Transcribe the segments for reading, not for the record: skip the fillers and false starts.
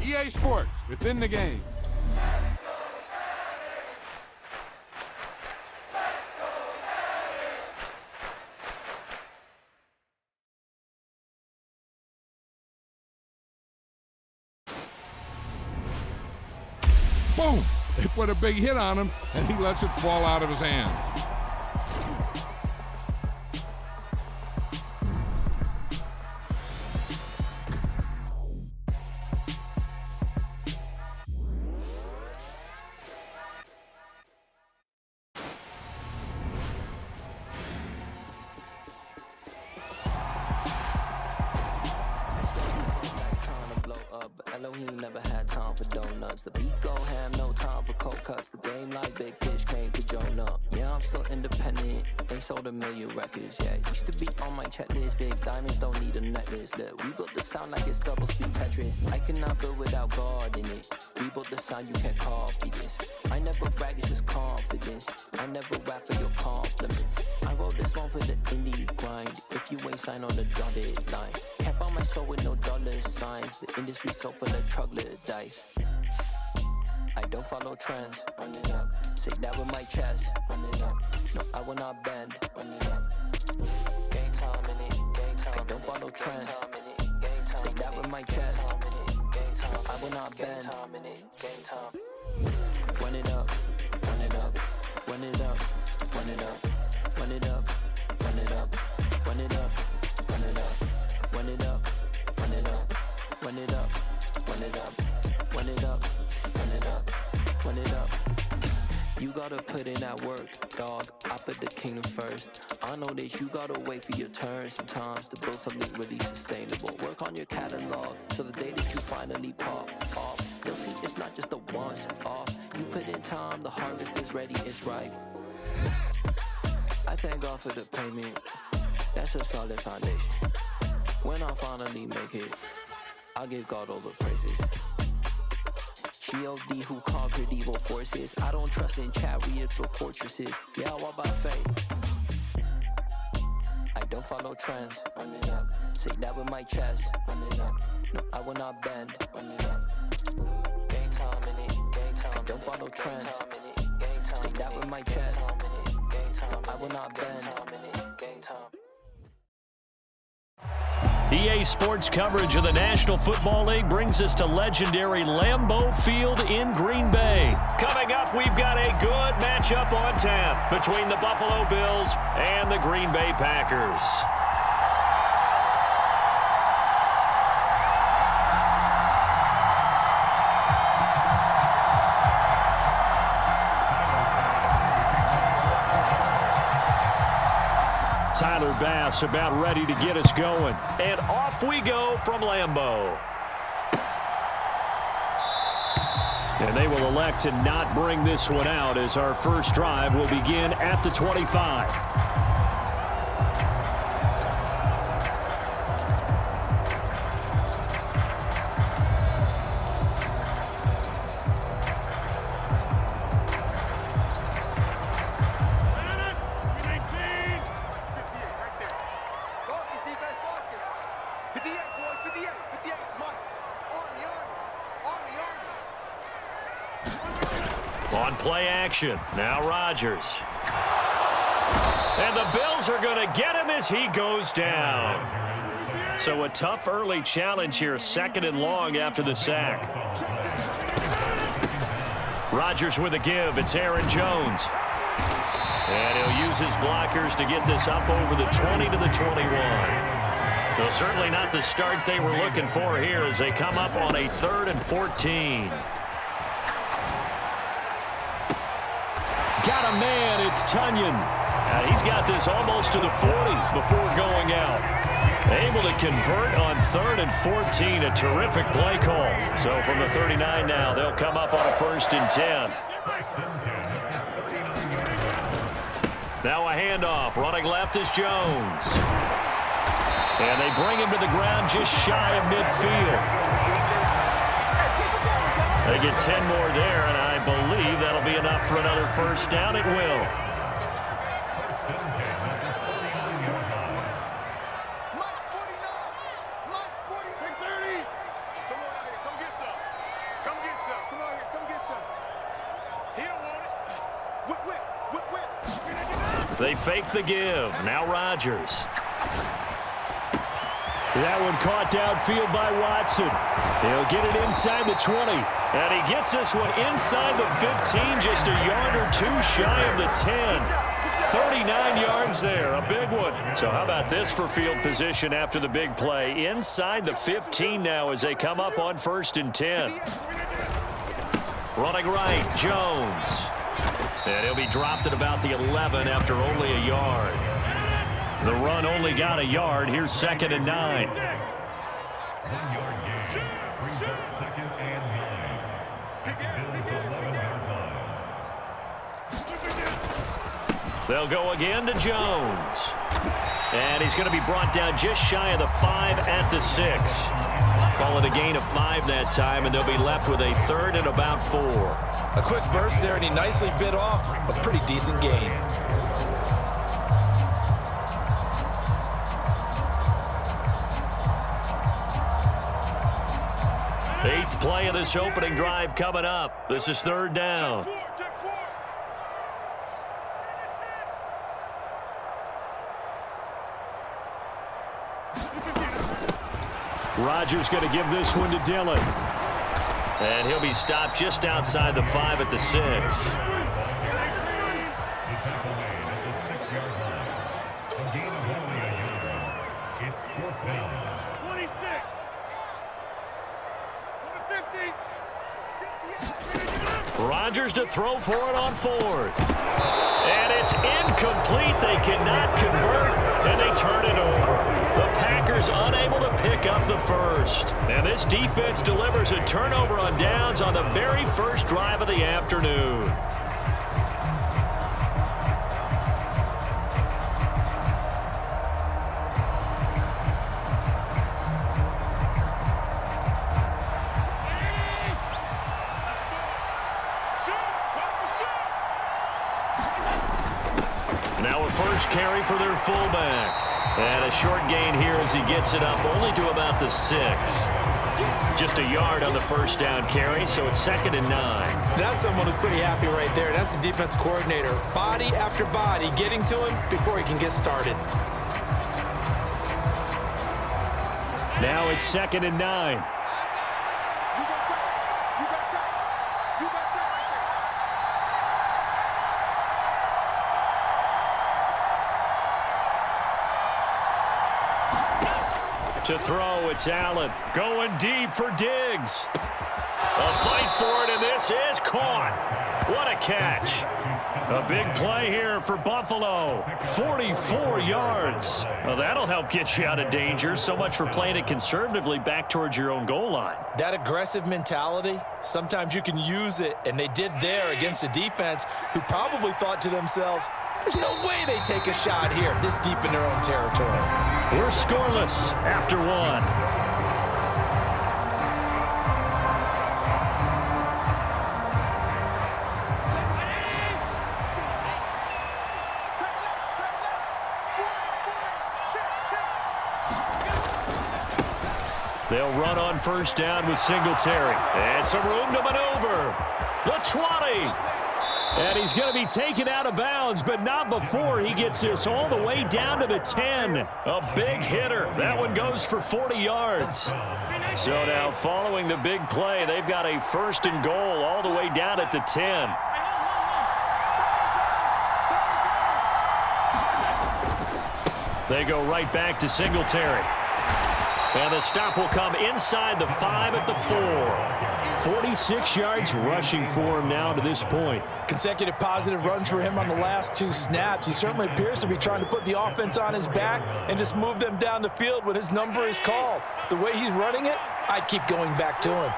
EA Sports, within the game. Boom! They put a big hit on him, and he lets it fall out of his hand. Elohim never had time for donuts. The beat go ham, no time for cold cuts. The game like Big Fish came to Jonah. Yeah, I'm still independent. They sold 1 million records. Yeah, used to be on my checklist. Big diamonds don't need a necklace. Look, we built the sound like it's double speed Tetris. I cannot build without God in it. We built the sound, you can't copy this. I never brag, it's just confidence. I never rap for your compliments. I wrote this one for the indie grind. If you ain't signed on the dotted line, can't buy my soul with no dollar signs. The industry so full of troglodytes. I don't follow trends. Run it up. Say that with my chest. Run it up. No, I will not bend. Run it up. Game time in it. Game time. I don't follow trends. Say that with my chest. I will not bend. Game time. Run it up. Run it up. Run it up. Run it up. Run it up. Run it up. Run it up. Run it up. Run it up. Run it up. Run it up. Run it up. Run it up. Run it up. Run it up. You gotta put in that work, dog. I put the kingdom first. I know that you gotta wait for your turn sometimes to build something really sustainable. Work on your catalog so the day that you finally pop off, you'll see it's not just a once off. You put in time, the harvest is ready, it's ripe. I thank God for the payment. That's a solid foundation. When I finally make it, I'll give God all the praises. G.O.D. who conquered evil forces. I don't trust in chariots or fortresses. Yeah, I walk by faith. I don't follow trends. Run it up. Say that with my chest. Run it up. No, I will not bend. Run it up. Game time in it. Game time. I don't follow trends. Say that with my chest. I will not bend. Game time. EA Sports coverage of the National Football League brings us to legendary Lambeau Field in Green Bay. Coming up, we've got a good matchup on tap between the Buffalo Bills and the Green Bay Packers. Tyler Bass about ready to get us going. And off we go from Lambeau. And they will elect to not bring this one out as our first drive will begin at the 25. On play action, now Rodgers. And the Bills are going to get him as he goes down. So a tough early challenge here, 2nd and long after the sack. Rodgers with a give, it's Aaron Jones. And he'll use his blockers to get this up over the 20 to the 21. So certainly not the start they were looking for here as they come up on a 3rd and 14. Got a man, it's Tunyon. He's got this almost to the 40 before going out. Able to convert on 3rd and 14, a terrific play call. So from the 39 now, they'll come up on a 1st and 10. Now a handoff, running left is Jones. And they bring him to the ground just shy of midfield. They get 10 more there, and I believe that'll be enough for another 1st down. It will. They fake the give. Now Rodgers. That one caught downfield by Watson. He'll get it inside the 20. And he gets this one inside the 15, just a yard or two shy of the 10. 39 yards there, a big one. So how about this for field position after the big play? Inside the 15 now as they come up on 1st and 10. Running right, Jones. And he'll be dropped at about the 11 after only a yard. The run only got a yard. Here's 2nd and 9. 1 yard gain. Brings up 2nd and 9. Bills 11-yard line. They'll go again to Jones. And he's going to be brought down just shy of the 5 at the 6. Call it a gain of 5 that time, and they'll be left with a 3rd and about 4. A quick burst there, and he nicely bit off a pretty decent gain. Eighth play of this opening drive coming up. This is 3rd down. Rodgers going to give this one to Dillon. And he'll be stopped just outside the 5 at the 6. The tackle made at the 6-yard line. A gain of only a yard. It's 4th down. 26. 50. Rodgers to throw for it on 4th. And it's incomplete. They cannot convert, and they turn it over. The Packers unable to pick up the 1st. And this defense delivers a turnover on downs on the very first drive of the afternoon. Now a first carry for their fullback. And a short gain here as he gets it up only to about the 6. Just a yard on the first down carry, so it's 2nd and 9. That's someone who's pretty happy right there. That's the defense coordinator. Body after body getting to him before he can get started. Now it's 2nd and 9. To throw, it's Allen. Going deep for Diggs. A fight for it, and this is caught. What a catch. A big play here for Buffalo. 44 yards. Well, that'll help get you out of danger. So much for playing it conservatively back towards your own goal line. That aggressive mentality, sometimes you can use it, and they did there against a defense who probably thought to themselves, there's no way they take a shot here, this deep in their own territory. We're scoreless after 1. They'll run on first down with Singletary. And some room to maneuver. The 20. And he's going to be taken out of bounds, but not before he gets this all the way down to the 10. A big hitter. That one goes for 40 yards. So now following the big play, they've got a 1st and goal all the way down at the 10. They go right back to Singletary. And the stop will come inside the 5 at the 4. 46 yards rushing for him now to this point. Consecutive positive runs for him on the last 2 snaps. He certainly appears to be trying to put the offense on his back and just move them down the field when his number is called. The way he's running it, I'd keep going back to him.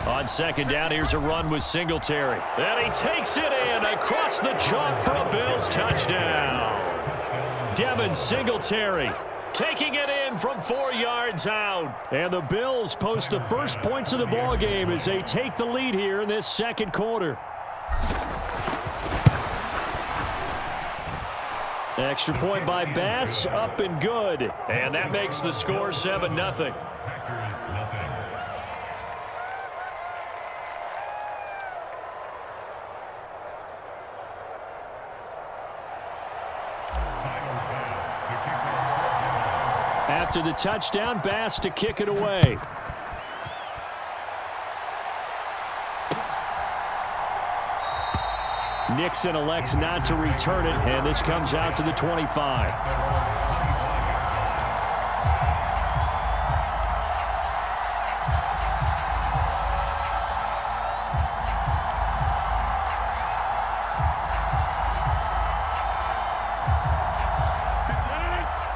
On 2nd down, here's a run with Singletary. And he takes it in across the chalk for a Bills touchdown. Devin Singletary taking it in from 4 yards out. And the Bills post the first points of the ball game as they take the lead here in this 2nd quarter. Extra point by Bass, up and good. And that makes the score 7-0. Packers 0. After the touchdown, Bass to kick it away. Nixon elects not to return it, and this comes out to the 25.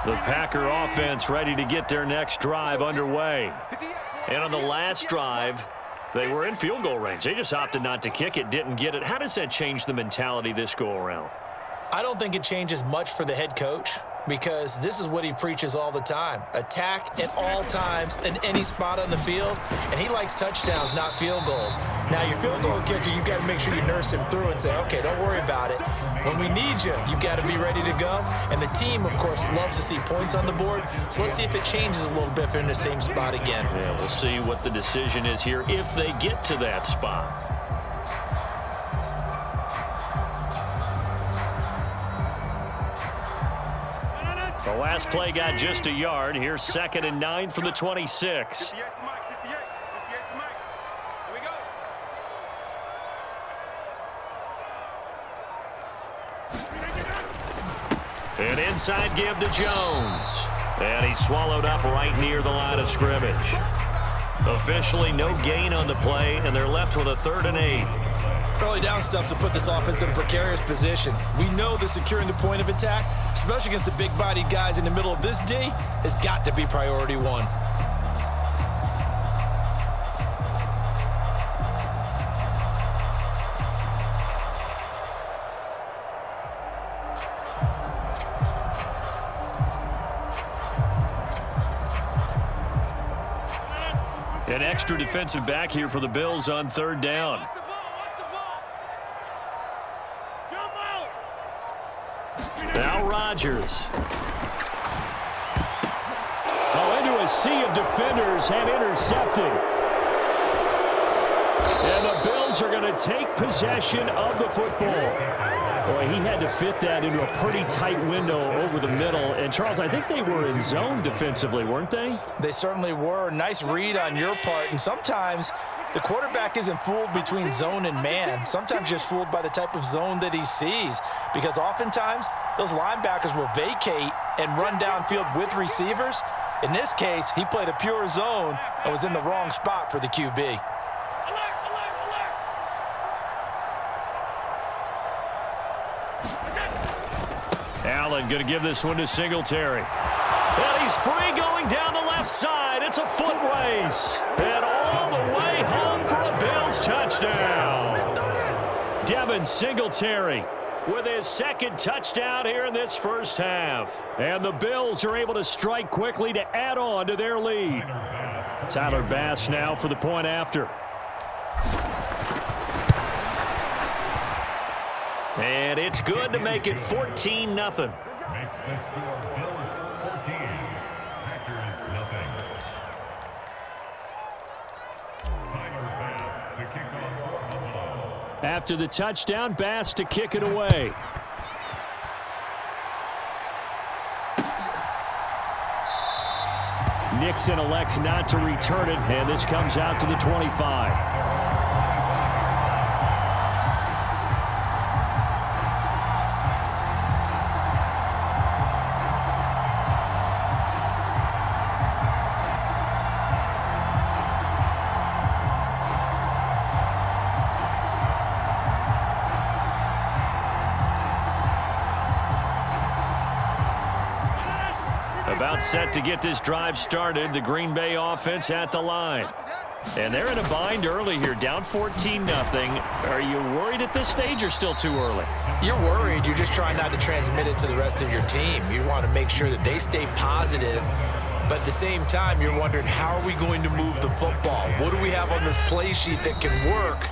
The Packer offense ready to get their next drive underway. And on the last drive, they were in field goal range. They just opted not to kick it, didn't get it. How does that change the mentality this go-around? I don't think it changes much for the head coach because this is what he preaches all the time. Attack at all times in any spot on the field, and he likes touchdowns, not field goals. Now, your field goal kicker, you've got to make sure you nurse him through and say, okay, don't worry about it. When we need you, you've got to be ready to go. And the team, of course, loves to see points on the board. So let's see if it changes a little bit if they're in the same spot again. Yeah, we'll see what the decision is here if they get to that spot. The last play got just a yard. Here's 2nd and 9 from the 26. An inside give to Jones. And he's swallowed up right near the line of scrimmage. Officially no gain on the play, and they're left with a 3rd and 8. Early down stuff to put this offense in a precarious position. We know that securing the point of attack, especially against the big-bodied guys in the middle of this D, has got to be priority one. An extra defensive back here for the Bills on 3rd down. Now Rodgers. Oh, into a sea of defenders and intercepted. And the Bills are going to take possession of the football. Boy, he had to fit that into a pretty tight window over the middle. And, Charles, I think they were in zone defensively, weren't they? They certainly were. Nice read on your part. And sometimes the quarterback isn't fooled between zone and man. Sometimes just fooled by the type of zone that he sees. Because oftentimes those linebackers will vacate and run downfield with receivers. In this case, he played a pure zone and was in the wrong spot for the QB. Allen going to give this one to Singletary. And he's free going down the left side. It's a foot race. And all the way home for a Bills touchdown. Devin Singletary with his 2nd touchdown here in this first half. And the Bills are able to strike quickly to add on to their lead. Tyler Bass now for the point after. And it's good to make it 14-0. Makes the score Bills 14, Packers nothing. Tyler Bass to kick off Buffalo. After the touchdown, Bass to kick it away. Nixon elects not to return it, and this comes out to the 25. About set to get this drive started. The Green Bay offense at the line. And they're in a bind early here, down 14-0. Are you worried at this stage or still too early? You're worried. You're just trying not to transmit it to the rest of your team. You want to make sure that they stay positive. But at the same time, you're wondering, how are we going to move the football? What do we have on this play sheet that can work?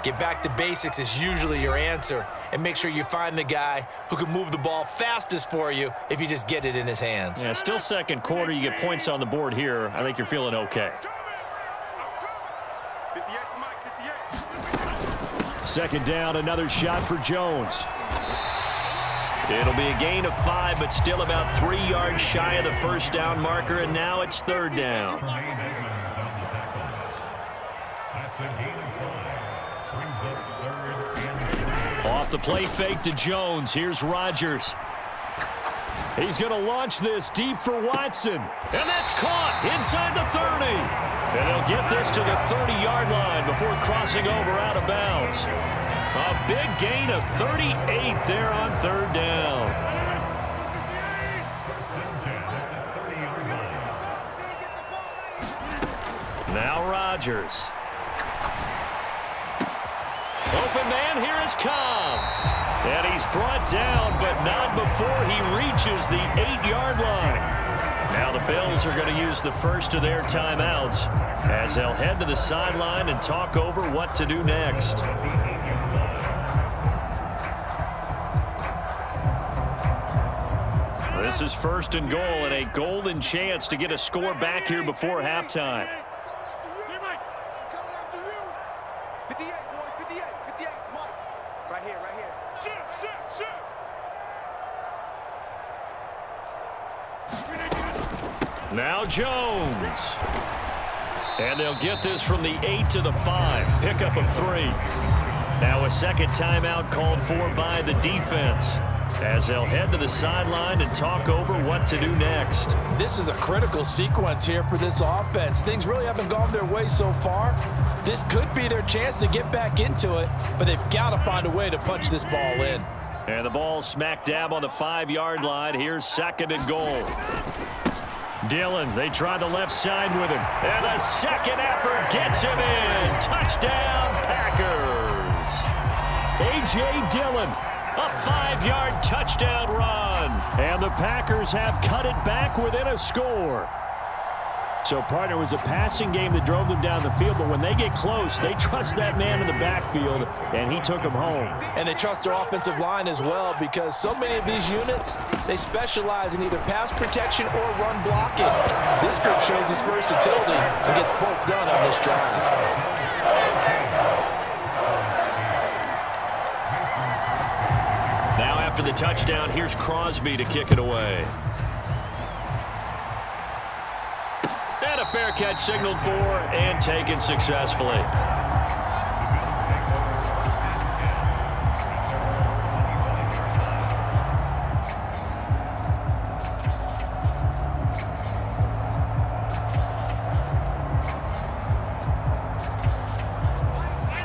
Get back to basics is usually your answer. And make sure you find the guy who can move the ball fastest for you if you just get it in his hands. Yeah, still 2nd quarter. You get points on the board here. I think you're feeling okay. 2nd down, another shot for Jones. It'll be a gain of 5, but still about 3 yards shy of the first down marker, and now it's third down. Off the play fake to Jones. Here's Rodgers. He's going to launch this deep for Watson. And that's caught inside the 30. And they'll get this to the 30-yard line before crossing over out of bounds. A big gain of 38 there on third down. Now Rodgers. Open man, here is Cobb. And he's brought down, but not before he reaches the 8-yard line. Now the Bills are going to use the first of their timeouts as they'll head to the sideline and talk over what to do next. This is first and goal and a golden chance to get a score back here before halftime. Now Jones. And they'll get this from the 8 to the 5. Pickup of 3. Now a second timeout called for by the defense as they'll head to the sideline and talk over what to do next. This is a critical sequence here for this offense. Things really haven't gone their way so far. This could be their chance to get back into it, but they've got to find a way to punch this ball in. And the ball smack dab on the 5-yard line. Here's second and goal. Dillon, they try the left side with him. And the second effort gets him in. Touchdown, Packers. A.J. Dillon, a 5-yard touchdown run. And the Packers have cut it back within a score. So, partner, was a passing game that drove them down the field, but when they get close, they trust that man in the backfield, and he took them home. And they trust their offensive line as well, because so many of these units, they specialize in either pass protection or run blocking. This group shows its versatility and gets both done on this drive. Now after the touchdown, here's Crosby to kick it away. And a fair catch signaled for and taken successfully.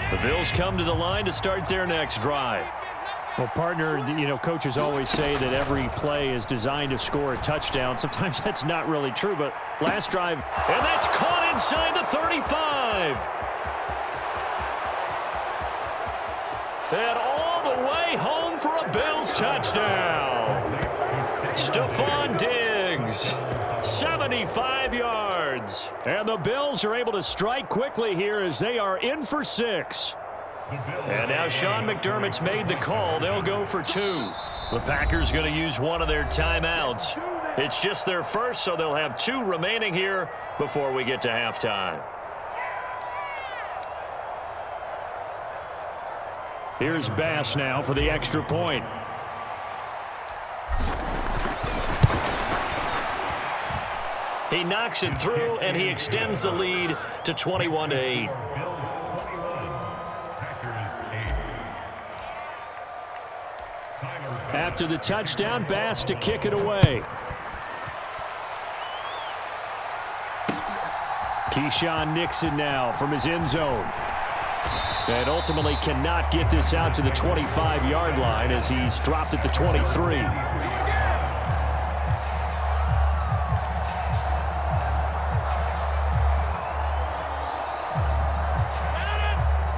The Bills come to the line to start their next drive. Well, partner, you know, coaches always say that every play is designed to score a touchdown. Sometimes that's not really true, but last drive, and that's caught inside the 35. And all the way home for a Bills touchdown. Stephon Diggs, 75 yards. And the Bills are able to strike quickly here as they are in for 6. And now Sean McDermott's made the call. They'll go for 2. The Packers going to use one of their timeouts. It's just their first, so they'll have 2 remaining here before we get to halftime. Here's Bass now for the extra point. He knocks it through, and he extends the lead to 21-8. After the touchdown, Bass to kick it away. Keyshawn Nixon now from his end zone. And ultimately cannot get this out to the 25-yard line as he's dropped at the 23.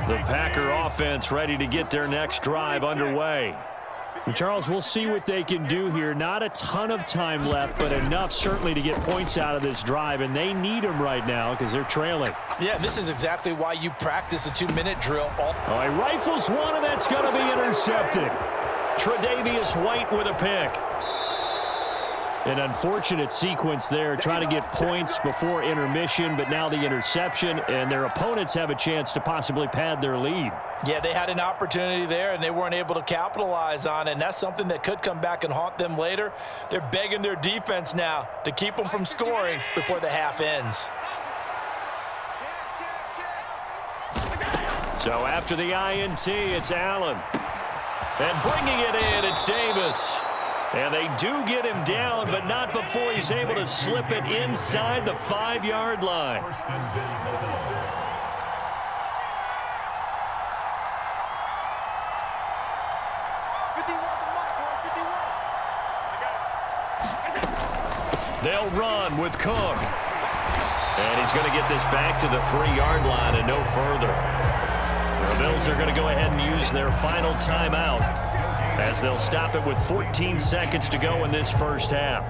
The Packer offense ready to get their next drive underway. And Charles, we'll see what they can do here. Not a ton of time left, but enough certainly to get points out of this drive, and they need them right now because they're trailing. Yeah, this is exactly why you practice a 2-minute drill. All right, rifles one, and that's going to be intercepted. Tre'Davious White with a pick. An unfortunate sequence there, trying to get points before intermission, but now the interception, and their opponents have a chance to possibly pad their lead. Yeah, they had an opportunity there, and they weren't able to capitalize on it, and that's something that could come back and haunt them later. They're begging their defense now to keep them from scoring before the half ends. So after the INT, it's Allen. And bringing it in, it's Davis. And they do get him down, but not before he's able to slip it inside the 5-yard line. They'll run with Cook. And he's going to get this back to the 3-yard line and no further. The Bills are going to go ahead and use their final timeout, as they'll stop it with 14 seconds to go in this first half.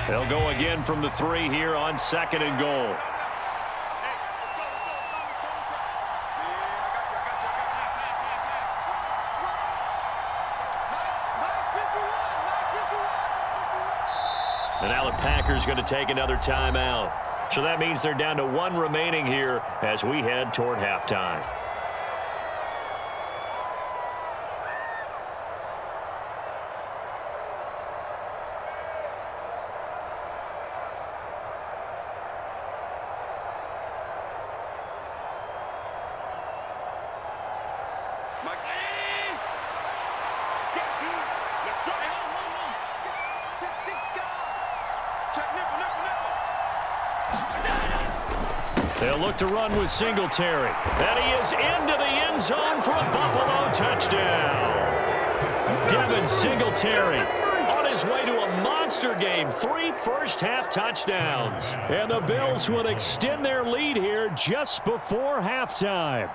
They'll go again from the 3 here on 2nd and goal. And now the Packers going to take another timeout. So that means they're down to 1 remaining here as we head toward halftime. They'll look to run with Singletary. And he is into the end zone for a Buffalo touchdown. Devin Singletary on his way to a monster game. 3 first-half touchdowns. And the Bills will extend their lead here just before halftime.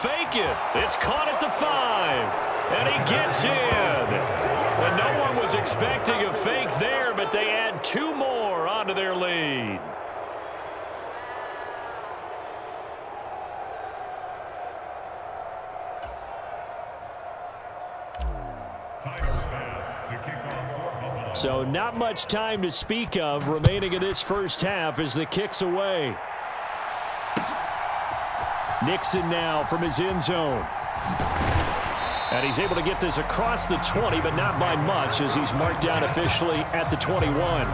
Fake it. It's caught at the 5. And he gets in. And no one was expecting a fake there, but they add 2 more onto their lead. So not much time to speak of remaining in this first half as the kick's away. Nixon now from his end zone. And he's able to get this across the 20, but not by much, as he's marked down officially at the 21.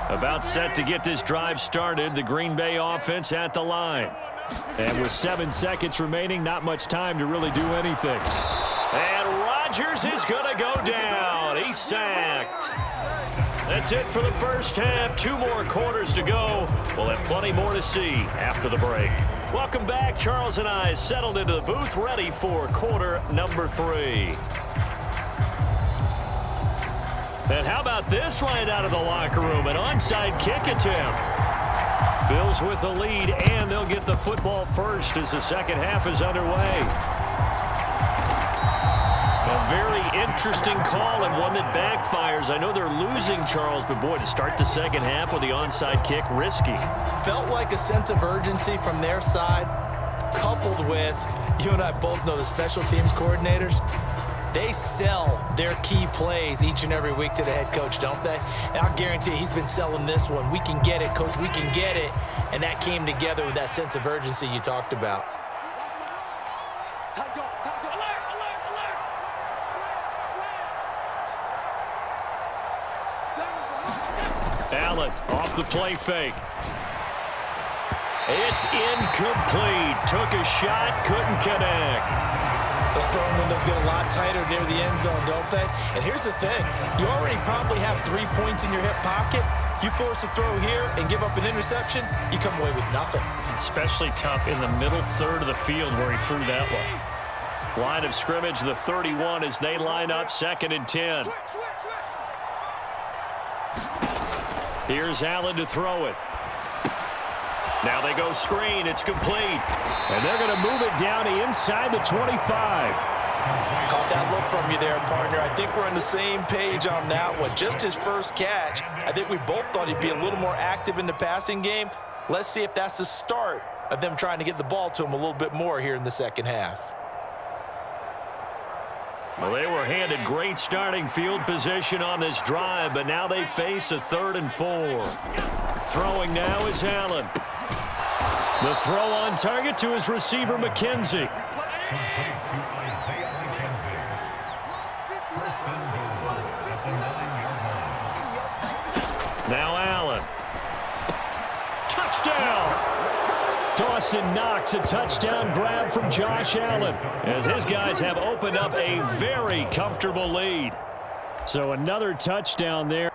About set to get this drive started, the Green Bay offense at the line. And with 7 seconds remaining, not much time to really do anything. And Rodgers is going to go down. He's sacked. That's it for the first half. 2 more quarters to go. We'll have plenty more to see after the break. Welcome back. Charles and I settled into the booth, ready for quarter number 3. And how about this right out of the locker room? An onside kick attempt. Bills with the lead, and they'll get the football first as the second half is underway. A very interesting call and one that backfires. I know they're losing, Charles, but boy, to start the second half with the onside kick, risky. Felt like a sense of urgency from their side, coupled with, you and I both know the special teams coordinators, they sell their key plays each and every week to the head coach, don't they? And I'll guarantee he's been selling this one. We can get it, coach, we can get it. And that came together with that sense of urgency you talked about. Allen off the play fake. It's incomplete. Took a shot, couldn't connect. Those throwing windows get a lot tighter near the end zone, don't they? And here's the thing. You already probably have 3 points in your hip pocket. You force a throw here and give up an interception, you come away with nothing. Especially tough in the middle third of the field where he threw that one. Line of scrimmage, the 31 as they line up 2nd and 10. Here's Allen to throw it. Now they go screen. It's complete. And they're going to move it down to inside the 25. Caught that look from you there, partner. I think we're on the same page on that one. Just his first catch. I think we both thought he'd be a little more active in the passing game. Let's see if that's the start of them trying to get the ball to him a little bit more here in the second half. Well, they were handed great starting field position on this drive, but now they face a 3rd and 4. Throwing now is Allen. The throw on target to his receiver, McKenzie. Now Allen. Touchdown! Dawson Knox, a touchdown grab from Josh Allen, as his guys have opened up a very comfortable lead. So another touchdown there.